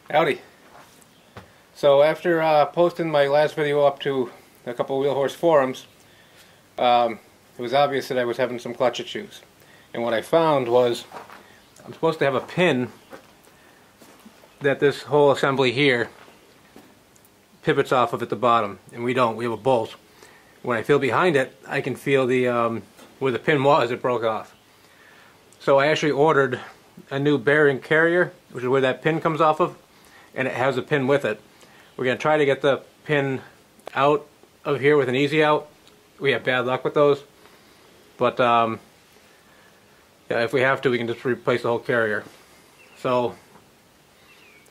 Howdy. So after posting my last video up to a couple of Wheel Horse forums, it was obvious that I was having some clutch issues. And what I found was I'm supposed to have a pin that this whole assembly here pivots off of at the bottom, and we don't. We have a bolt. When I feel behind it, I can feel the where the pin was, it broke off. So I actually ordered a new bearing carrier, which is where that pin comes off of, and it has a pin with it. We're going to try to get the pin out of here with an easy out. We have bad luck with those, but yeah, if we have to, we can just replace the whole carrier. So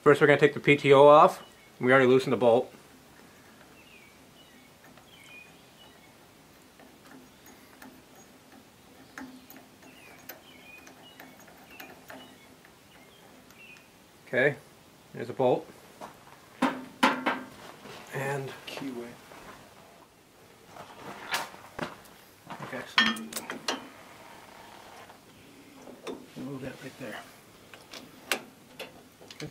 first we're going to take the PTO off. We already loosened the bolt. Okay, there's a bolt. And keyway. Okay, so move that right there. Okay.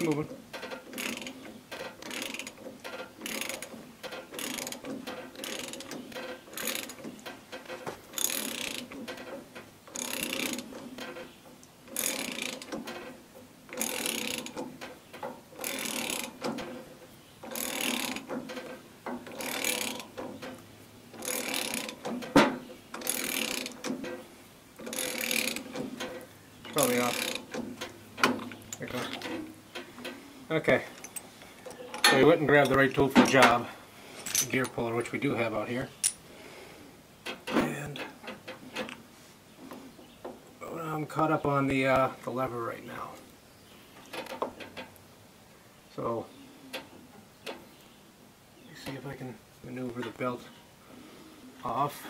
Moving. Probably off. There it goes. Okay. So we went and grabbed the right tool for the job. The gear puller, which we do have out here. And I'm caught up on the lever right now. So let me see if I can maneuver the belt off.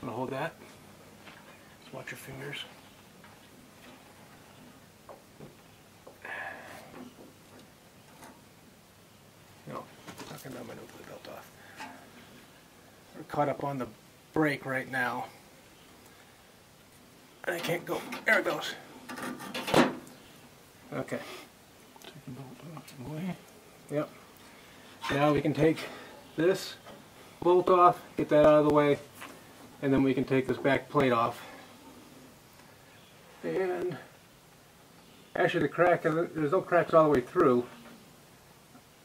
I'm gonna hold that. Just watch your fingers. No, not gonna maneuver the belt off. We're caught up on the brake right now. And I can't go. There it goes. Okay. Take the bolt off the way. Yep. Now we can take this bolt off, get that out of the way, and then we can take this back plate off. And actually the crack, there's no cracks all the way through.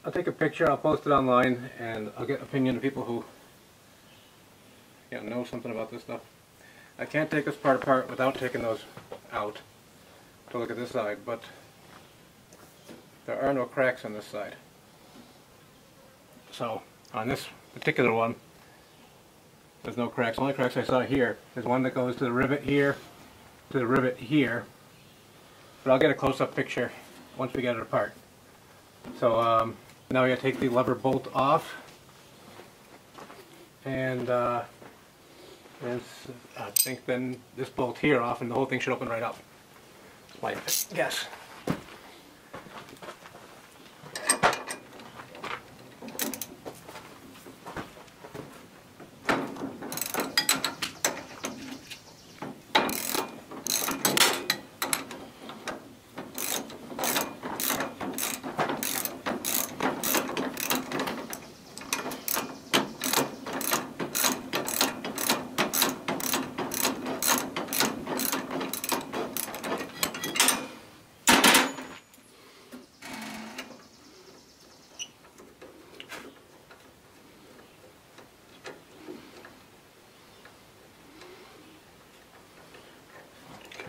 I'll take a picture, I'll post it online, and I'll get opinion of people who know something about this stuff. I can't take this part apart without taking those out to look at this side, but there are no cracks on this side. So on this particular one, there's no cracks. The only cracks I saw here is one that goes to the rivet here, to the rivet here. But I'll get a close-up picture once we get it apart. So now we gotta take the lever bolt off, and I think then this bolt here off, and the whole thing should open right up. That's my guess.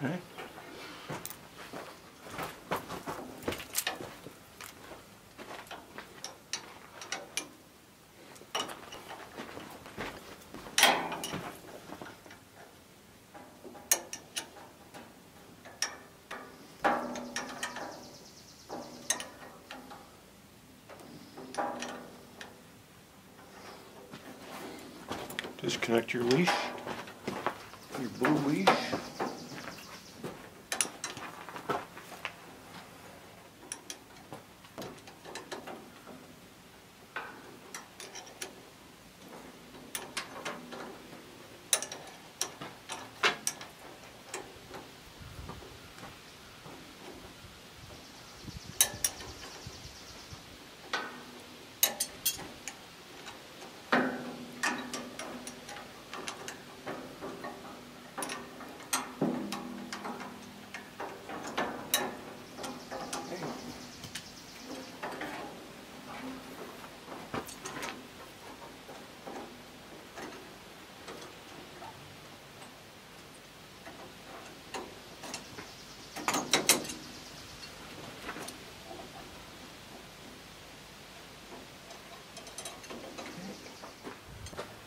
Okay. Disconnect your leash, your blue leash.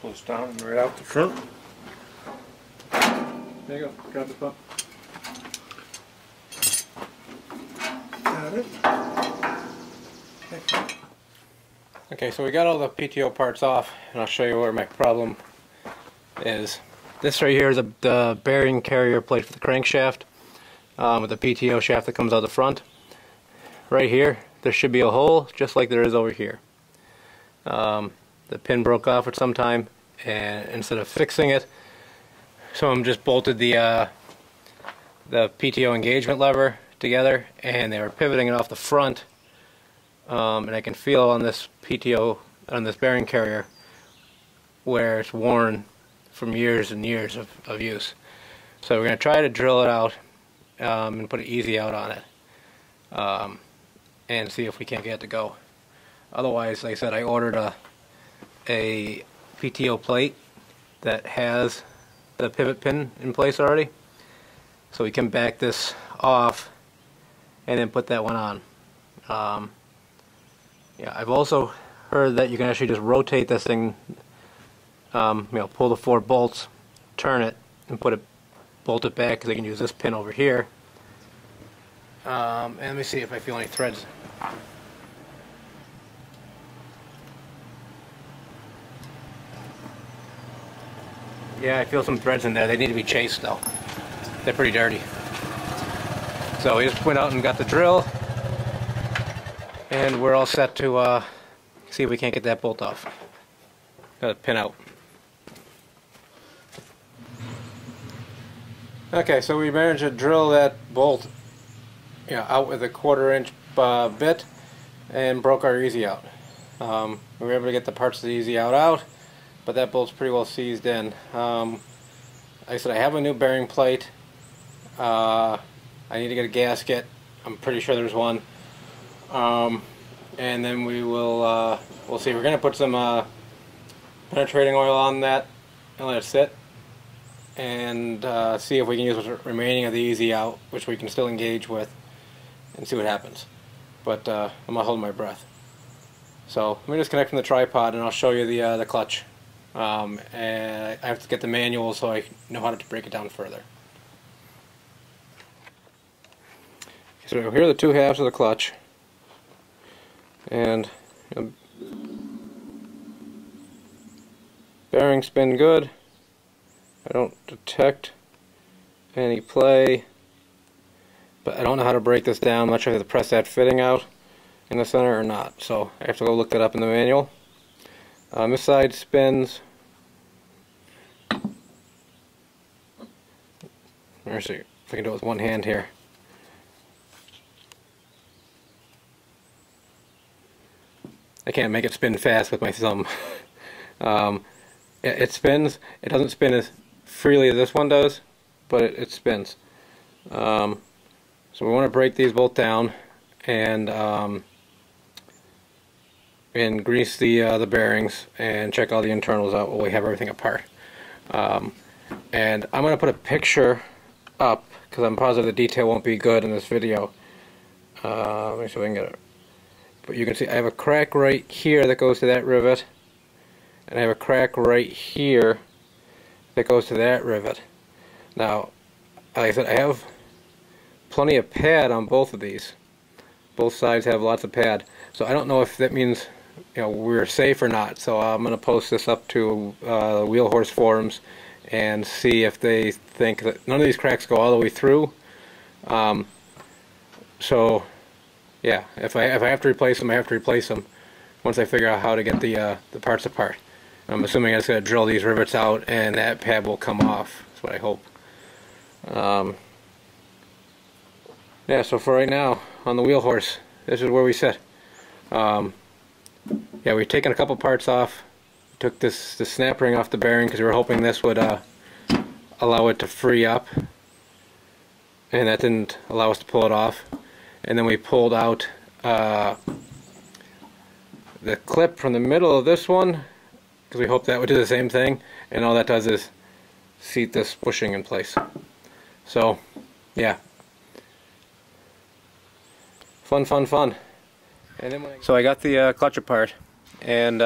Pulls down and right out the front. There you go. Grab the pump. Got it. Okay, so we got all the PTO parts off, and I'll show you where my problem is. This right here is the bearing carrier plate for the crankshaft with the PTO shaft that comes out the front. Right here, there should be a hole just like there is over here. The pin broke off at some time, and instead of fixing it, someone just bolted the PTO engagement lever together, and they were pivoting it off the front. And I can feel on this PTO, on this bearing carrier, where it's worn from years and years of use. So we're going to try to drill it out and put an easy out on it and see if we can't get it to go. Otherwise, like I said, I ordered a PTO plate that has the pivot pin in place already, so we can back this off and then put that one on. Yeah, I've also heard that you can actually just rotate this thing, pull the 4 bolts, turn it, and bolt it back, because I can use this pin over here. And let me see if I feel any threads. Yeah, I feel some threads in there. They need to be chased though. They're pretty dirty. So we just went out and got the drill, and we're all set to see if we can't get that bolt off. Got to pin out. Okay, so we managed to drill that bolt out with a 1/4 inch bit and broke our easy out. We were able to get the parts of the easy out, but that bolt's pretty well seized in. Like I said, I have a new bearing plate. I need to get a gasket. I'm pretty sure there's one. And then we'll see. We're going to put some penetrating oil on that and let it sit, and see if we can use what's remaining of the easy out, which we can still engage with, and see what happens. But I'm not holding my breath. So let me disconnect from the tripod, and I'll show you the clutch. And I have to get the manual so I know how to break it down further. So here are the 2 halves of the clutch, and bearings spin good. I don't detect any play, but I don't know how to break this down. I'm not sure if I have to press that fitting out in the center or not, so I have to go look that up in the manual. This side spins. Let's see if I can do it with one hand here. I can't make it spin fast with my thumb. It spins. It doesn't spin as freely as this one does, but it spins. So we want to break these both down and grease the bearings and check all the internals out while we have everything apart. And I'm going to put a picture up because I'm positive the detail won't be good in this video. Let me see if I can get it. But you can see I have a crack right here that goes to that rivet, and I have a crack right here that goes to that rivet. Now, like I said, I have plenty of pad on both of these. Both sides have lots of pad, so I don't know if that means we're safe or not. So I'm going to post this up to Wheel Horse forums and see if they think that none of these cracks go all the way through. So yeah, if I have to replace them, I have to replace them once I figure out how to get the parts apart. I'm assuming I'm just going to drill these rivets out and that pad will come off. That's what I hope. Yeah, so for right now, on the Wheel Horse, this is where we sit. Yeah, we've taken a couple parts off. Took the snap ring off the bearing because we were hoping this would allow it to free up, and that didn't allow us to pull it off. And then we pulled out the clip from the middle of this one because we hoped that would do the same thing, and all that does is seat this bushing in place. So yeah, fun. And then so I got the clutch apart, and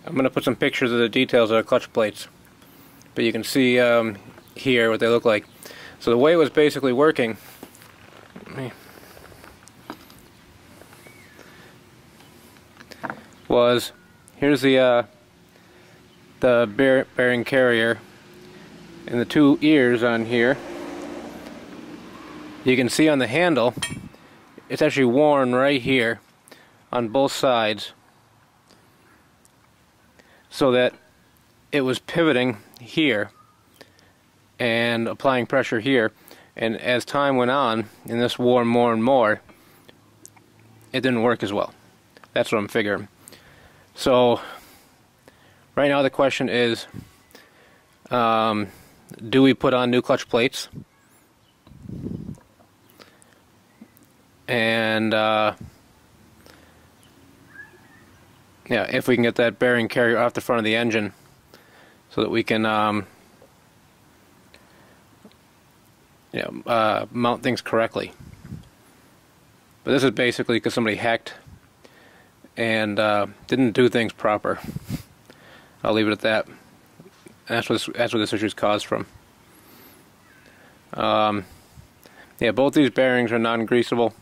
I'm going to put some pictures of the details of the clutch plates, but you can see here what they look like. So the way it was basically working, was here's the bearing carrier and the two ears on here. You can see on the handle it's actually worn right here on both sides, so that it was pivoting here and applying pressure here, and as time went on and this wore more and more, it didn't work as well. That's what I'm figuring. So right now the question is, do we put on new clutch plates? And yeah, if we can get that bearing carrier off the front of the engine so that we can mount things correctly. But this is basically because somebody hacked and didn't do things proper. I'll leave it at that. That's what this issue is caused from. Yeah, both these bearings are non-greasable.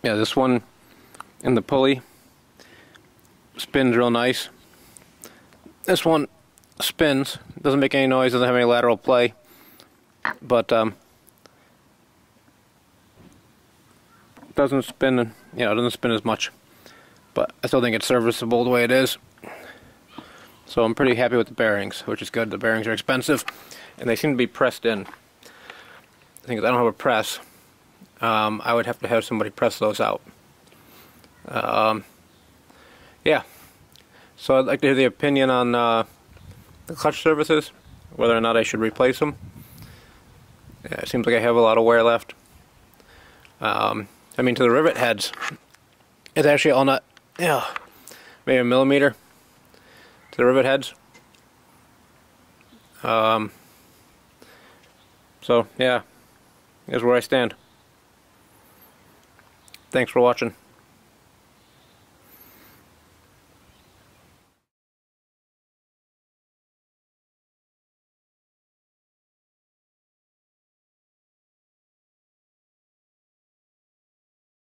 Yeah, this one in the pulley spins real nice. This one spins, doesn't make any noise, doesn't have any lateral play, but doesn't spin, doesn't spin as much. But I still think it's serviceable the way it is. So I'm pretty happy with the bearings, which is good. The bearings are expensive, and they seem to be pressed in. I think if I don't have a press, I would have to have somebody press those out. Yeah. So I'd like to hear the opinion on the clutch surfaces, whether or not I should replace them. Yeah, it seems like I have a lot of wear left. I mean, to the rivet heads, it's actually all not, maybe a millimeter to the rivet heads. So yeah, here's where I stand. Thanks for watching.